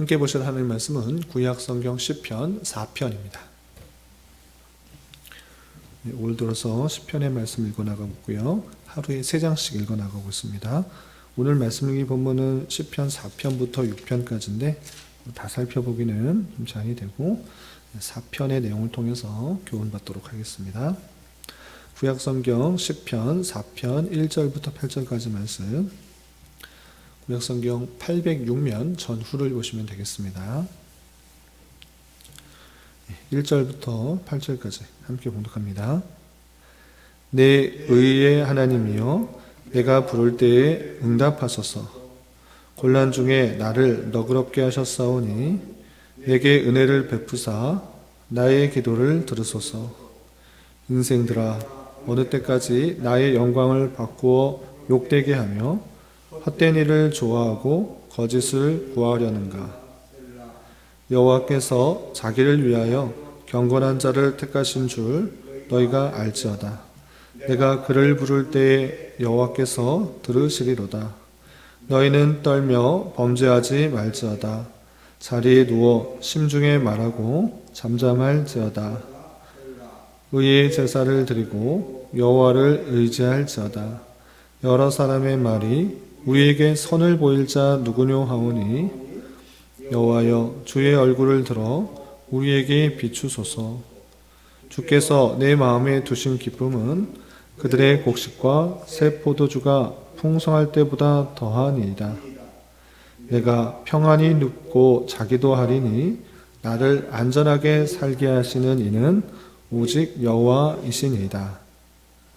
함께 보실 하나님 말씀은 구약성경 시편 4편입니다. 올 들어서 시편의 말씀 읽어나가고 있고요. 하루에 3장씩 읽어나가고 있습니다. 오늘 말씀 본문은 시편 4편부터 6편까지인데 다 살펴보기는 좀 제한이 되고 4편의 내용을 통해서 교훈받도록 하겠습니다. 구약성경 시편 4편 1절부터 8절까지 말씀, 구약성경 806면 전후를 보시면 되겠습니다. 1절부터 8절까지 함께 봉독합니다. 내 의의 하나님이여, 내가 부를 때에 응답하소서. 곤란 중에 나를 너그럽게 하셨사오니 내게 은혜를 베푸사 나의 기도를 들으소서. 인생들아, 어느 때까지 나의 영광을 바꾸어 욕되게 하며 헛된 일을 좋아하고 거짓을 구하려는가? 여호와께서 자기를 위하여 경건한 자를 택하신 줄 너희가 알지어다. 내가 그를 부를 때에 여호와께서 들으시리로다. 너희는 떨며 범죄하지 말지어다. 자리에 누워 심중에 말하고 잠잠할지어다. 의의 제사를 드리고 여호와를 의지할지어다. 여러 사람의 말이 우리에게 선을 보일 자 누구뇨 하오니 여호와여, 주의 얼굴을 들어 우리에게 비추소서. 주께서 내 마음에 두신 기쁨은 그들의 곡식과 새 포도주가 풍성할 때보다 더하니이다. 내가 평안히 눕고 자기도 하리니 나를 안전하게 살게 하시는 이는 오직 여호와이시니이다.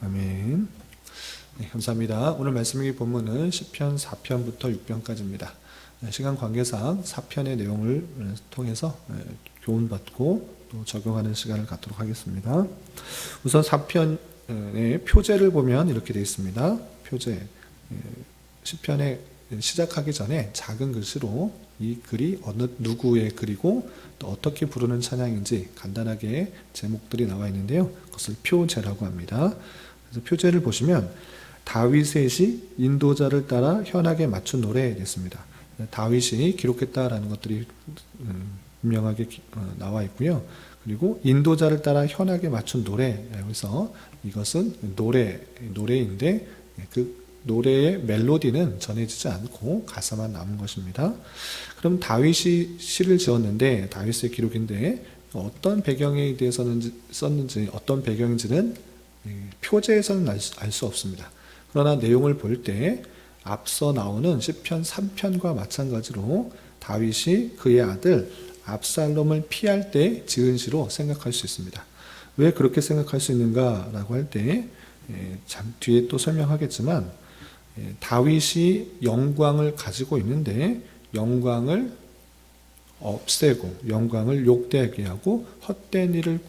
아멘. 네, 감사합니다. 오늘 말씀의 본문은 시편 4편부터 6편까지입니다. 시간 관계상 4편의 내용을 통해서 교훈받고 또 적용하는 시간을 갖도록 하겠습니다. 우선 4편의 표제를 보면 이렇게 되어 있습니다. 표제, 시편에 시작하기 전에 작은 글씨로 이 글이 어느 누구의 글이고 또 어떻게 부르는 찬양인지 간단하게 제목들이 나와 있는데요. 그것을 표제라고 합니다. 그래서 표제를 보시면 다윗의 시 인도자를 따라 현악에 맞춘 노래 됐습니다. 다윗이 기록했다라는 것들이 분명하게 나와 있고요. 그리고 인도자를 따라 현악에 맞춘 노래라고 해서 이것은 노래인데 그 노래의 멜로디는 전해지지 않고 가사만 남은 것입니다. 그럼 다윗이 시를 지었는데 다윗의 기록인데 어떤 배경에 대해서는 썼는지 어떤 배경인지는 표제에서는 알 수 없습니다. 그러나 내용을 볼 때 앞서 나오는 시편 3편과 마찬가지로 다윗이 그의 아들 압살롬을 피할 때 지은 시로 생각할 수 있습니다. 왜 그렇게 생각할 수 있는가라고 할 때 뒤에 또 설명하겠지만 다윗이 영광을 가지고 있는데 영광을 없애고 영광을 욕되게 하고 헛된 일을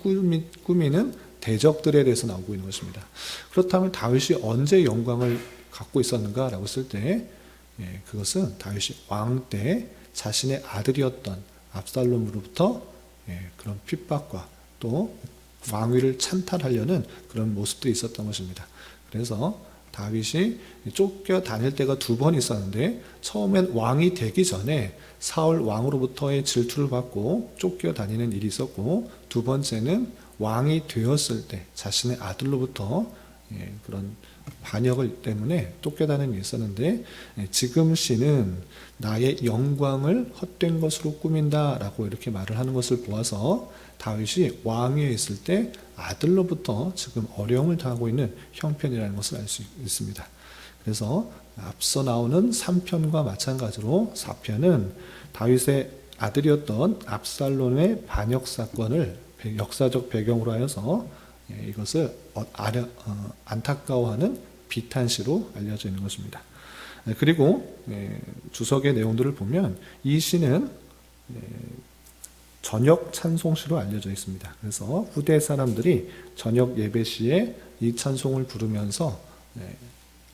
꾸미는 대적들에 대해서 나오고 있는 것입니다. 그렇다면 다윗이 언제 영광을 갖고 있었는가라고 했을 때 그것은 다윗이 왕 때 자신의 아들이었던 압살롬으로부터 그런 핍박과 또 왕위를 찬탈하려는 그런 모습들이 있었던 것입니다. 그래서 다윗이 쫓겨다닐 때가 2번 있었는데 처음엔 왕이 되기 전에 사울 왕으로부터의 질투를 받고 쫓겨다니는 일이 있었고 두 번째는 왕이 되었을 때 자신의 아들로부터 그런 반역 때문에 쫓겨다니는 일이 있었는데 지금 시는 나의 영광을 헛된 것으로 꾸민다라고 이렇게 말을 하는 것을 보아서 다윗이 왕위에 있을 때 아들로부터 지금 어려움을 당하고 있는 형편이라는 것을 알 수 있습니다. 그래서 앞서 나오는 3편과 마찬가지로 4편은 다윗의 아들이었던 압살롬의 반역 사건을 역사적 배경으로 하여서 이것을 안타까워하는 비탄시로 알려져 있는 것입니다. 그리고 주석의 내용들을 보면 이 시는 저녁 찬송시로 알려져 있습니다. 그래서 후대 사람들이 저녁 예배 시에 이 찬송을 부르면서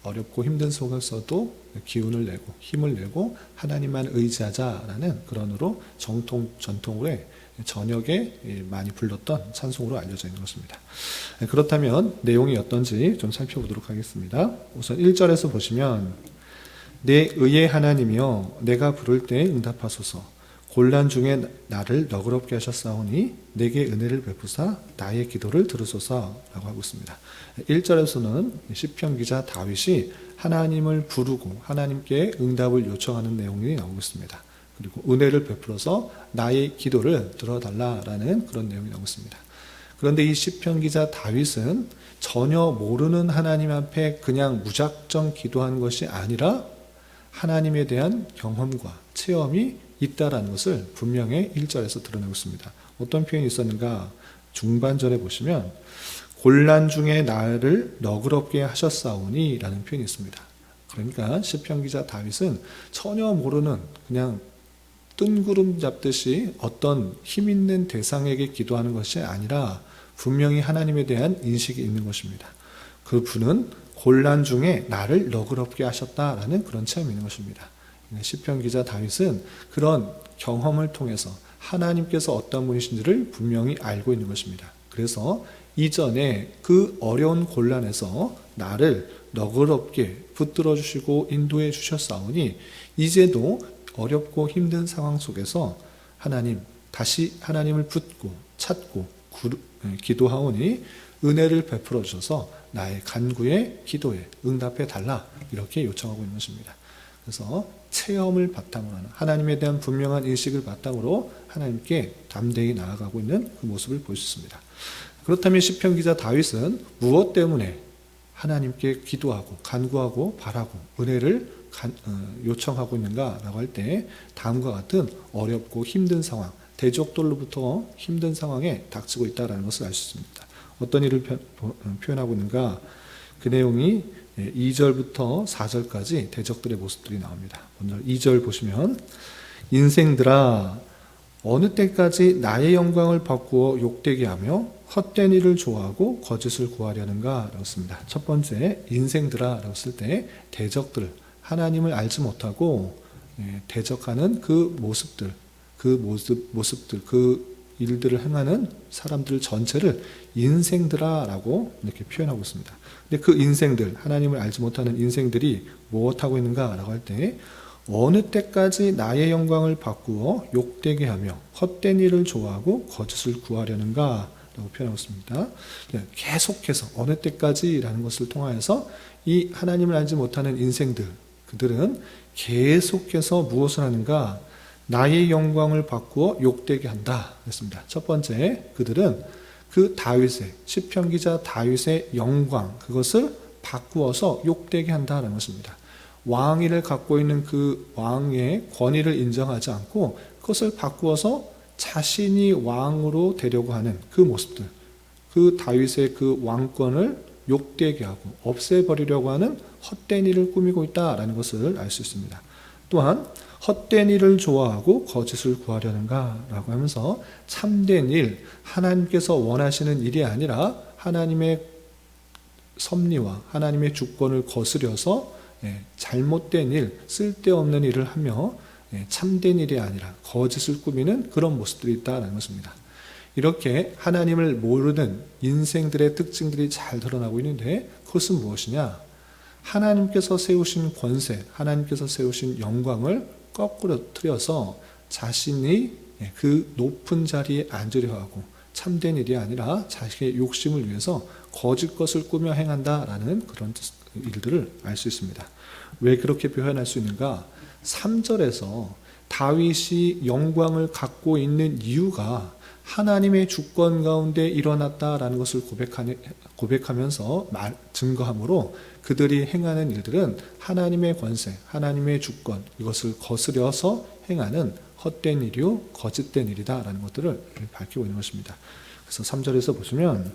어렵고 힘든 속에서도 기운을 내고 힘을 내고 하나님만 의지하자라는 그런으로 전통으로 저녁에 많이 불렀던 찬송으로 알려져 있는 것입니다. 그렇다면 내용이 어떤지 좀 살펴보도록 하겠습니다. 우선 1절에서 보시면 내 의의 하나님이여, 내가 부를 때 응답하소서. 곤란 중에 나를 너그럽게 하셨사오니 내게 은혜를 베푸사 나의 기도를 들으소서라고 하고 있습니다. 1절에서는 시편 기자 다윗이 하나님을 부르고 하나님께 응답을 요청하는 내용이 나오고 있습니다. 그리고 은혜를 베풀어서 나의 기도를 들어달라라는 그런 내용이 나오고 있습니다. 그런데 이 시편 기자 다윗은 전혀 모르는 하나님 앞에 그냥 무작정 기도한 것이 아니라 하나님에 대한 경험과 체험이 있다라는 것을 분명히 1절에서 드러내고 있습니다. 어떤 표현이 있었는가? 중반절에 보시면 곤란 중에 나를 너그럽게 하셨사오니 라는 표현이 있습니다. 그러니까 시편 기자 다윗은 전혀 모르는 그냥 뜬구름 잡듯이 어떤 힘 있는 대상에게 기도하는 것이 아니라 분명히 하나님에 대한 인식이 있는 것입니다. 그분은 곤란 중에 나를 너그럽게 하셨다라는 그런 체험이 있는 것입니다. 시편 기자 다윗은 그런 경험을 통해서 하나님께서 어떤 분이신지를 분명히 알고 있는 것입니다. 그래서 이전에 그 어려운 곤란에서 나를 너그럽게 붙들어 주시고 인도해 주셨사오니 이제도 어렵고 힘든 상황 속에서 다시 하나님을 붙고 찾고 기도하오니 은혜를 베풀어 주셔서 나의 간구에 기도에 응답해 달라 이렇게 요청하고 있는 것입니다. 그래서 체험을 바탕으로 하는 하나님에 대한 분명한 인식을 바탕으로 하나님께 담대히 나아가고 있는 그 모습을 볼 수 있습니다. 그렇다면 시편 기자 다윗은 무엇 때문에 하나님께 기도하고 간구하고 바라고 은혜를 요청하고 있는가라고 할 때 다음과 같은 어렵고 힘든 상황, 대적들로부터 힘든 상황에 닥치고 있다는 것을 알 수 있습니다. 어떤 일을 표현하고 있는가? 그 내용이 2절부터 4절까지 대적들의 모습들이 나옵니다. 먼저 2절 보시면 인생들아 어느 때까지 나의 영광을 바꾸어 욕되게 하며 헛된 일을 좋아하고 거짓을 구하려는가? 라고 씁니다. 첫 번째 인생들아 라고 쓸 때 대적들, 하나님을 알지 못하고 대적하는 그 모습들, 그 일들을 행하는 사람들 전체를 인생들아 라고 이렇게 표현하고 있습니다. 근데 그 인생들, 하나님을 알지 못하는 인생들이 무엇하고 있는가 라고 할 때 어느 때까지 나의 영광을 바꾸어 욕되게 하며 헛된 일을 좋아하고 거짓을 구하려는가 라고 표현하고 있습니다. 계속해서 어느 때까지 라는 것을 통하여서 이 하나님을 알지 못하는 인생들, 그들은 계속해서 무엇을 하는가? 나의 영광을 바꾸어 욕되게 한다 그랬습니다. 첫 번째, 그들은 그 다윗의 시편 기자 다윗의 영광 그것을 바꾸어서 욕되게 한다는 것입니다. 왕위를 갖고 있는 그 왕의 권위를 인정하지 않고 그것을 바꾸어서 자신이 왕으로 되려고 하는 그 모습들, 그 다윗의 그 왕권을 욕되게 하고 없애버리려고 하는 헛된 일을 꾸미고 있다라는 것을 알 수 있습니다. 또한 헛된 일을 좋아하고 거짓을 구하려는가 라고 하면서 참된 일, 하나님께서 원하시는 일이 아니라 하나님의 섭리와 하나님의 주권을 거스려서 잘못된 일, 쓸데없는 일을 하며 참된 일이 아니라 거짓을 꾸미는 그런 모습들이 있다는 것입니다. 이렇게 하나님을 모르는 인생들의 특징들이 잘 드러나고 있는데 그것은 무엇이냐? 하나님께서 세우신 권세, 하나님께서 세우신 영광을 거꾸로 틀어서 자신이 그 높은 자리에 앉으려 하고 참된 일이 아니라 자신의 욕심을 위해서 거짓 것을 꾸며 행한다라는 그런 일들을 알 수 있습니다. 왜 그렇게 표현할 수 있는가? 3절에서 다윗이 영광을 갖고 있는 이유가 하나님의 주권 가운데 일어났다라는 것을 고백하면서 증거함으로 그들이 행하는 일들은 하나님의 권세, 하나님의 주권 이것을 거스려서 행하는 헛된 일이요 거짓된 일이다라는 것들을 밝히고 있는 것입니다. 그래서 3절에서 보시면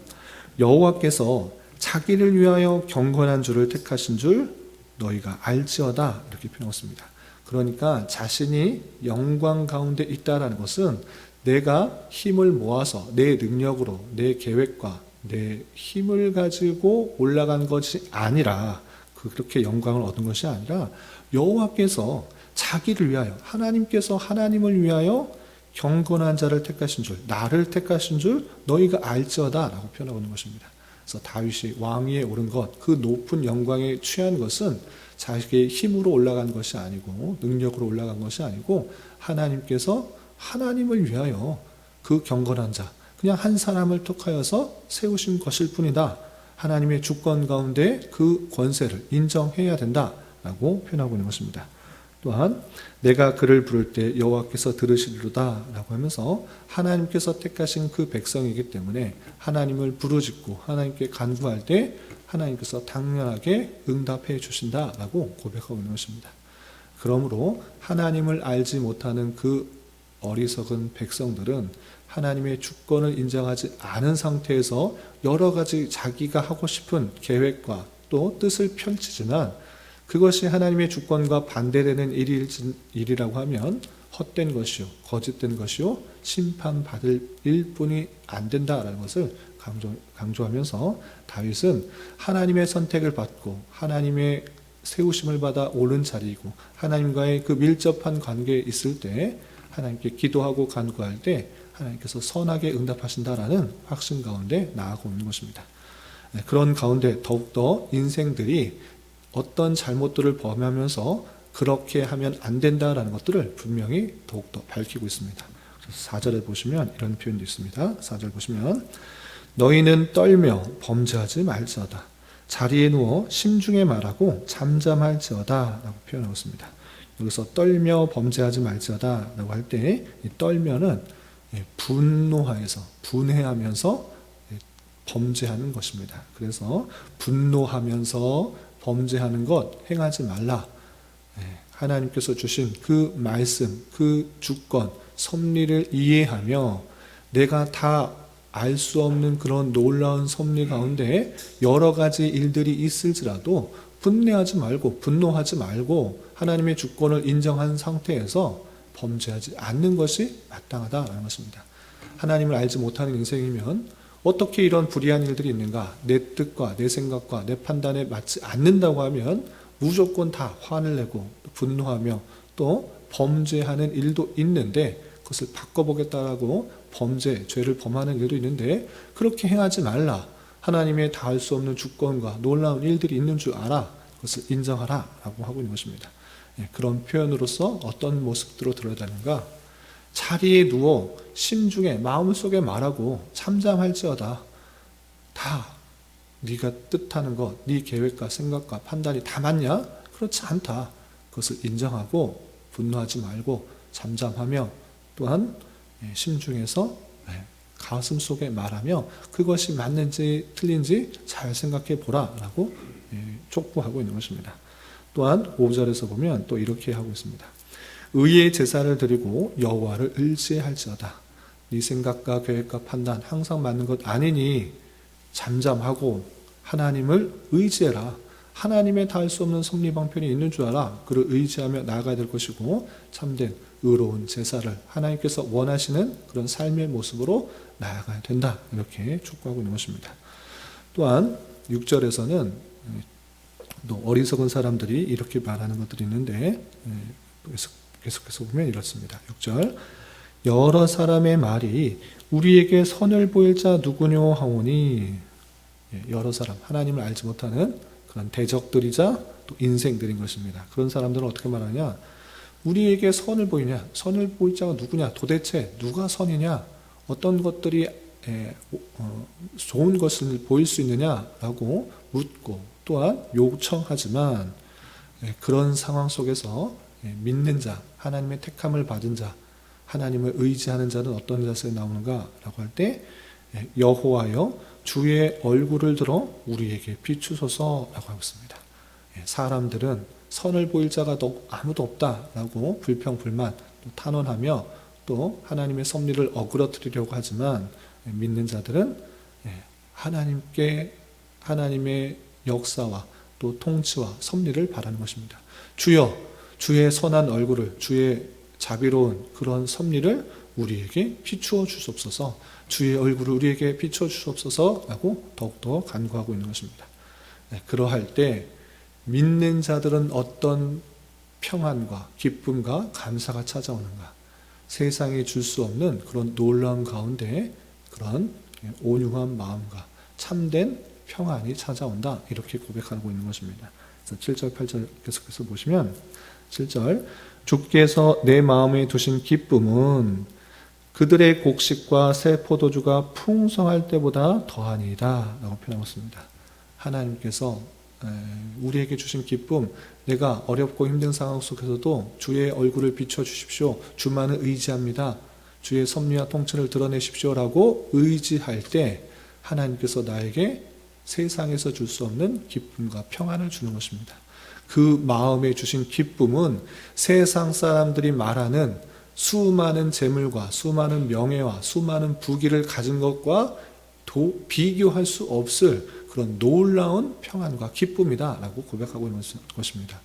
여호와께서 자기를 위하여 경건한 줄을 택하신 줄 너희가 알지어다 이렇게 표현했습니다. 그러니까 자신이 영광 가운데 있다라는 것은 내가 힘을 모아서 내 능력으로 내 계획과 내 힘을 가지고 올라간 것이 아니라 그렇게 영광을 얻은 것이 아니라 여호와께서 자기를 위하여 하나님께서 하나님을 위하여 경건한 자를 택하신 줄 나를 택하신 줄 너희가 알지어다 라고 표현하고 있는 것입니다. 그래서 다윗이 왕위에 오른 것, 그 높은 영광에 취한 것은 자기의 힘으로 올라간 것이 아니고 능력으로 올라간 것이 아니고 하나님께서 하나님을 위하여 그 경건한 자, 그냥 한 사람을 택하여서 세우신 것일 뿐이다. 하나님의 주권 가운데 그 권세를 인정해야 된다라고 표현하고 있는 것입니다. 또한 내가 그를 부를 때 여호와께서 들으시리로다 라고 하면서 하나님께서 택하신 그 백성이기 때문에 하나님을 부르짖고 하나님께 간구할 때 하나님께서 당연하게 응답해 주신다라고 고백하고 있는 것입니다. 그러므로 하나님을 알지 못하는 그 어리석은 백성들은 하나님의 주권을 인정하지 않은 상태에서 여러 가지 자기가 하고 싶은 계획과 또 뜻을 펼치지만 그것이 하나님의 주권과 반대되는 일이라고 하면 헛된 것이요, 거짓된 것이요, 심판받을 일뿐이 안 된다라는 것을 강조하면서 다윗은 하나님의 선택을 받고 하나님의 세우심을 받아 오른 자리이고 하나님과의 그 밀접한 관계에 있을 때 하나님께 기도하고 간구할 때 하나님께서 선하게 응답하신다라는 확신 가운데 나아가고 있는 것입니다. 그런 가운데 더욱더 인생들이 어떤 잘못들을 범하면서 그렇게 하면 안 된다라는 것들을 분명히 더욱더 밝히고 있습니다. 4절에 보시면 이런 표현도 있습니다. 4절 보시면 너희는 떨며 범죄하지 말지어다. 자리에 누워 심중에 말하고 잠잠할지어다 라고 표현하고 있습니다. 여기서 떨며 범죄하지 말지어다 라고 할 때 떨면은 분노하여서 분해하면서 범죄하는 것입니다. 그래서 분노하면서 범죄하는 것 행하지 말라. 하나님께서 주신 그 말씀, 그 주권, 섭리를 이해하며 내가 다 알 수 없는 그런 놀라운 섭리 가운데 여러 가지 일들이 있을지라도 분내하지 말고 분노하지 말고 하나님의 주권을 인정한 상태에서 범죄하지 않는 것이 마땅하다라는 것입니다. 하나님을 알지 못하는 인생이면 어떻게 이런 불의한 일들이 있는가? 내 뜻과 내 생각과 내 판단에 맞지 않는다고 하면 무조건 다 화를 내고 분노하며 또 범죄하는 일도 있는데 그것을 바꿔보겠다라고 범죄, 죄를 범하는 일도 있는데 그렇게 행하지 말라. 하나님의 다할 수 없는 주권과 놀라운 일들이 있는 줄 알아. 그것을 인정하라 라고 하고 있는 것입니다. 그런 표현으로서 어떤 모습들로 들어다는가? 자리에 누워 심중에 마음속에 말하고 잠잠할지어다. 다 네가 뜻하는 것, 네 계획과 생각과 판단이 다 맞냐? 그렇지 않다. 그것을 인정하고 분노하지 말고 잠잠하며 또한 심중에서 가슴 속에 말하며 그것이 맞는지 틀린지 잘 생각해 보라 라고 촉구하고 있는 것입니다. 또한 5절에서 보면 또 이렇게 하고 있습니다. 의의 제사를 드리고 여호와를 의지할지어다. 네 생각과 계획과 판단 항상 맞는 것 아니니 잠잠하고 하나님을 의지해라. 하나님의 다 할 수 없는 섭리 방편이 있는 줄 알아. 그를 의지하며 나아가야 될 것이고 참된 의로운 제사를 하나님께서 원하시는 그런 삶의 모습으로 나아가야 된다. 이렇게 촉구하고 있는 것입니다. 또한 6절에서는 또 어리석은 사람들이 이렇게 말하는 것들이 있는데 계속해서 보면 이렇습니다. 6절 여러 사람의 말이 우리에게 선을 보일 자 누구뇨 하오니 여러 사람 하나님을 알지 못하는 그런 대적들이자 또 인생들인 것입니다. 그런 사람들은 어떻게 말하냐? 우리에게 선을 보이냐? 선을 보일 자가 누구냐? 도대체 누가 선이냐? 어떤 것들이 좋은 것을 보일 수 있느냐라고 묻고 또한 요청하지만 그런 상황 속에서 믿는 자, 하나님의 택함을 받은 자, 하나님을 의지하는 자는 어떤 자세에 나오는가라고 할 때 여호와여 주의 얼굴을 들어 우리에게 비추소서라고 하고 있습니다. 사람들은 선을 보일 자가 아무도 없다라고 불평불만 또 탄원하며 또 하나님의 섭리를 어그러뜨리려고 하지만 믿는 자들은 하나님의 역사와 또 통치와 섭리를 바라는 것입니다. 주여 주의 선한 얼굴을 주의 자비로운 그런 섭리를 우리에게 비추어 주옵소서 주의 얼굴을 우리에게 비추어 주옵소서라고 더욱더 간구하고 있는 것입니다. 그러할 때 믿는 자들은 어떤 평안과 기쁨과 감사가 찾아오는가? 세상이 줄 수 없는 그런 놀라운 가운데 그런 온유한 마음과 참된 평안이 찾아온다. 이렇게 고백하고 있는 것입니다. 그래서 7절, 8절 계속해서 보시면 7절 주께서 내 마음에 두신 기쁨은 그들의 곡식과 새 포도주가 풍성할 때보다 더하니이다 라고 표현하고 있습니다. 하나님께서 우리에게 주신 기쁨, 내가 어렵고 힘든 상황 속에서도 주의 얼굴을 비춰주십시오, 주만을 의지합니다, 주의 섭리와 통치를 드러내십시오 라고 의지할 때 하나님께서 나에게 세상에서 줄 수 없는 기쁨과 평안을 주는 것입니다. 그 마음에 주신 기쁨은 세상 사람들이 말하는 수많은 재물과 수많은 명예와 수많은 부귀를 가진 것과 비교할 수 없을 그런 놀라운 평안과 기쁨이다 라고 고백하고 있는 것입니다.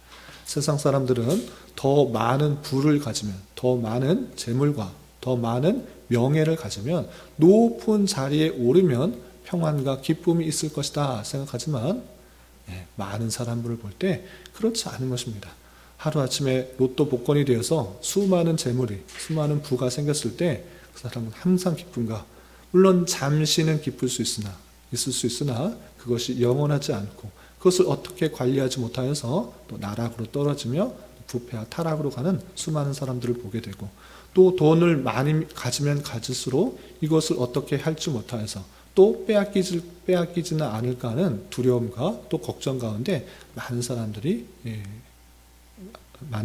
세상 사람들은 더 많은 부를 가지면, 더 많은 재물과 더 많은 명예를 가지면, 높은 자리에 오르면 평안과 기쁨이 있을 것이다 생각하지만 많은 사람들을 볼 때 그렇지 않은 것입니다. 하루아침에 로또 복권이 되어서 수많은 재물이, 수많은 부가 생겼을 때 그 사람은 항상 기쁨과, 물론 잠시는 있을 수 있으나 그것이 영원하지 않고, 그것을 어떻게 관리하지 못하여서 또 나락으로 떨어지며 부패와 타락으로 가는 수많은 사람들을 보게 되고, 또 돈을 많이 가지면 가질수록 이것을 어떻게 할지 못하여서 또 빼앗기지는 않을까 하는 두려움과 또 걱정 가운데 많은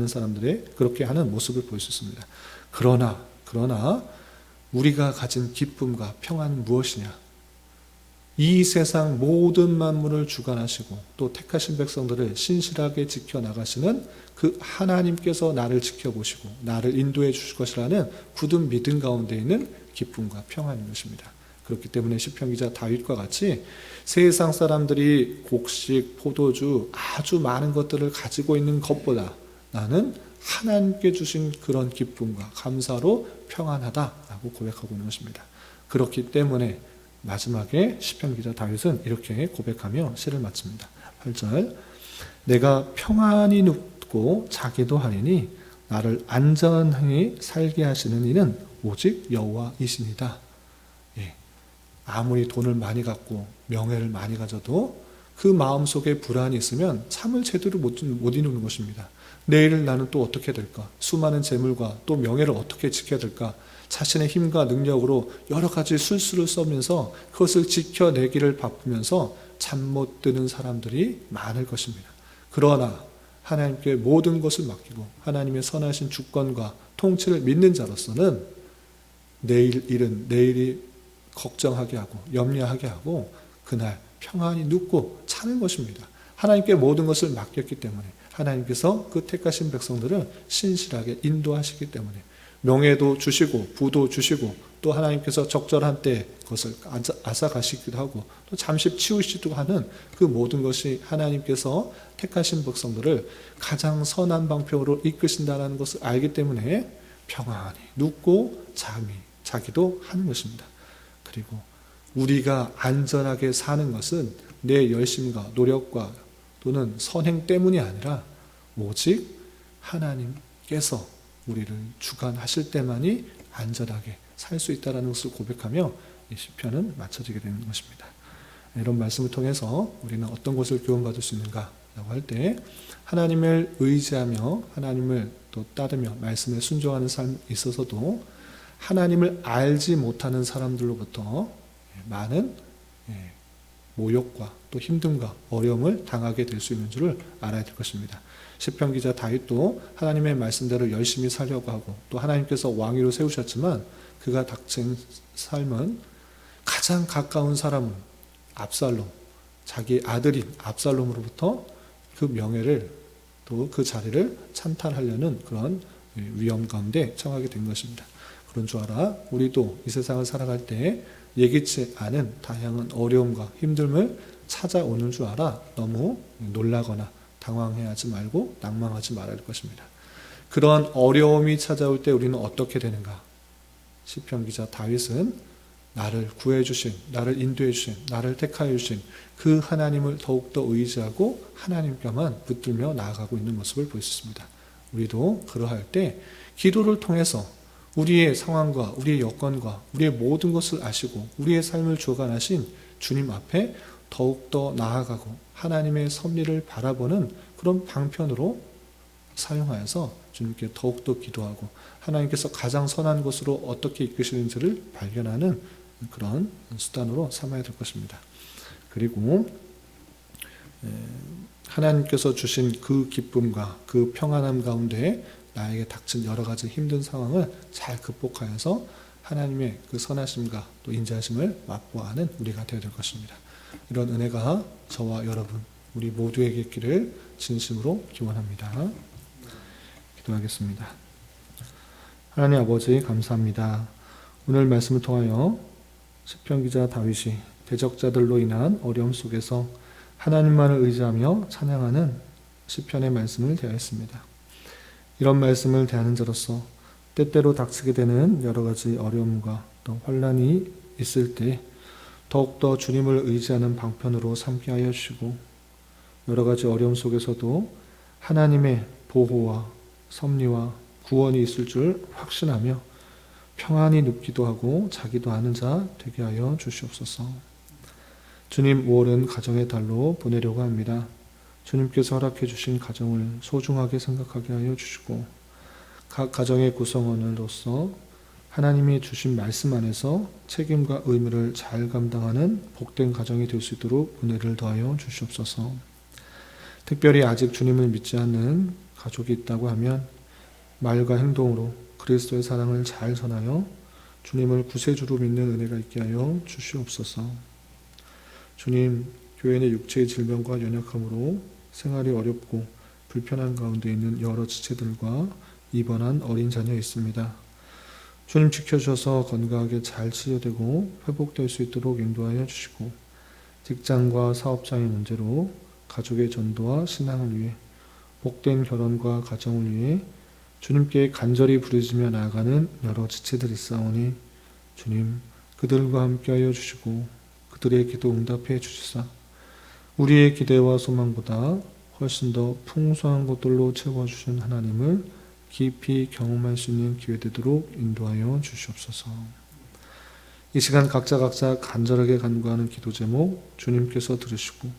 사람들의 그렇게 하는 모습을 볼 수 있습니다. 그러나 우리가 가진 기쁨과 평안은 무엇이냐? 이 세상 모든 만물을 주관하시고 또 택하신 백성들을 신실하게 지켜나가시는 그 하나님께서 나를 지켜보시고 나를 인도해 주실 것이라는 굳은 믿음 가운데 있는 기쁨과 평안인 것입니다. 그렇기 때문에 시편 기자 다윗과 같이 세상 사람들이 곡식, 포도주, 아주 많은 것들을 가지고 있는 것보다 나는 하나님께 주신 그런 기쁨과 감사로 평안하다라고 고백하고 있는 것입니다. 그렇기 때문에 마지막에 시편 기자 다윗은 이렇게 고백하며 시를 마칩니다. 8절, 내가 평안히 눕고 자기도 하리니 나를 안전히 살게 하시는 이는 오직 여호와이시니이다. 아무리 돈을 많이 갖고 명예를 많이 가져도 그 마음속에 불안이 있으면 잠을 제대로 못 이루는 것입니다. 내일을 나는 또 어떻게 될까? 수많은 재물과 또 명예를 어떻게 지켜야 될까? 자신의 힘과 능력으로 여러 가지 술수를 써면서 그것을 지켜내기를 바쁘면서 잠 못 드는 사람들이 많을 것입니다. 그러나 하나님께 모든 것을 맡기고 하나님의 선하신 주권과 통치를 믿는 자로서는 내일 일은 내일이 걱정하게 하고 염려하게 하고 그날 평안히 눕고 자는 것입니다. 하나님께 모든 것을 맡겼기 때문에, 하나님께서 그 택하신 백성들을 신실하게 인도하시기 때문에, 명예도 주시고 부도 주시고 또 하나님께서 적절한 때에 그것을 앗아가시기도 하고 또 잠시 치우시기도 하는 그 모든 것이 하나님께서 택하신 백성들을 가장 선한 방향으로 이끄신다는 것을 알기 때문에 평안히 눕고 자기도 하는 것입니다. 그리고 우리가 안전하게 사는 것은 내 열심과 노력과 또는 선행 때문이 아니라 오직 하나님께서 우리를 주관하실 때만이 안전하게 살 수 있다는 것을 고백하며 이 시편은 마쳐지게 되는 것입니다. 이런 말씀을 통해서 우리는 어떤 것을 교훈받을 수 있는가 라고 할 때, 하나님을 의지하며 하나님을 또 따르며 말씀에 순종하는 삶에 있어서도 하나님을 알지 못하는 사람들로부터 많은 모욕과 또 힘듦과 어려움을 당하게 될 수 있는 줄을 알아야 될 것입니다. 시편 기자 다윗도 하나님의 말씀대로 열심히 살려고 하고 또 하나님께서 왕위로 세우셨지만 그가 닥친 삶은 가장 가까운 사람은 압살롬, 자기 아들인 압살롬으로부터 그 명예를 또 그 자리를 찬탈하려는 그런 위험 가운데 처하게 된 것입니다. 그런 줄 알아 우리도 이 세상을 살아갈 때 예기치 않은 다양한 어려움과 힘듦을 찾아오는 줄 알아 너무 놀라거나 당황해하지 말고 낭망하지 말아야 할 것입니다. 그런 어려움이 찾아올 때 우리는 어떻게 되는가? 시편 기자 다윗은 나를 구해주신, 나를 인도해주신, 나를 택하여주신 그 하나님을 더욱더 의지하고 하나님께만 붙들며 나아가고 있는 모습을 볼 수 있습니다. 우리도 그러할 때 기도를 통해서 우리의 상황과 우리의 여건과 우리의 모든 것을 아시고 우리의 삶을 주관하신 주님 앞에 더욱더 나아가고 하나님의 섭리를 바라보는 그런 방편으로 사용하여서 주님께 더욱더 기도하고 하나님께서 가장 선한 것으로 어떻게 이끄시는지를 발견하는 그런 수단으로 삼아야 될 것입니다. 그리고 하나님께서 주신 그 기쁨과 그 평안함 가운데 나에게 닥친 여러 가지 힘든 상황을 잘 극복하여서 하나님의 그 선하심과 또 인자하심을 맛보아하는 우리가 되어야 될 것입니다. 이런 은혜가 저와 여러분 우리 모두에게 있기를 진심으로 기원합니다. 기도하겠습니다. 하나님 아버지 감사합니다. 오늘 말씀을 통하여 시편 기자 다윗이 대적자들로 인한 어려움 속에서 하나님만을 의지하며 찬양하는 시편의 말씀을 대하였습니다. 이런 말씀을 대하는 자로서 때때로 닥치게 되는 여러 가지 어려움과 또 환난이 있을 때 더욱더 주님을 의지하는 방편으로 삼게 하여 주시고 여러 가지 어려움 속에서도 하나님의 보호와 섭리와 구원이 있을 줄 확신하며 평안히 눕기도 하고 자기도 하는 자 되게 하여 주시옵소서. 주님 5월은 가정의 달로 보내려고 합니다. 주님께서 허락해 주신 가정을 소중하게 생각하게 하여 주시고 각 가정의 구성원으로서 하나님이 주신 말씀 안에서 책임과 의무를 잘 감당하는 복된 가정이 될 수 있도록 은혜를 더하여 주시옵소서. 특별히 아직 주님을 믿지 않는 가족이 있다고 하면 말과 행동으로 그리스도의 사랑을 잘 전하여 주님을 구세주로 믿는 은혜가 있게 하여 주시옵소서. 주님, 교회 내 육체의 질병과 연약함으로 생활이 어렵고 불편한 가운데 있는 여러 지체들과 입원한 어린 자녀 있습니다. 주님 지켜주셔서 건강하게 잘 치료되고 회복될 수 있도록 인도하여 주시고 직장과 사업장의 문제로 가족의 전도와 신앙을 위해 복된 결혼과 가정을 위해 주님께 간절히 부르짖며 나아가는 여러 지체들이 있사오니 주님 그들과 함께하여 주시고 그들의 기도 응답해 주시사 우리의 기대와 소망보다 훨씬 더 풍성한 것들로 채워주신 하나님을 깊이 경험할 수 있는 기회 되도록 인도하여 주시옵소서. 이 시간 각자 간절하게 간구하는 기도 제목 주님께서 들으시고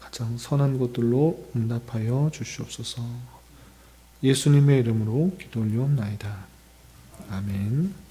가장 선한 것들로 응답하여 주시옵소서. 예수님의 이름으로 기도 올리옵나이다. 아멘.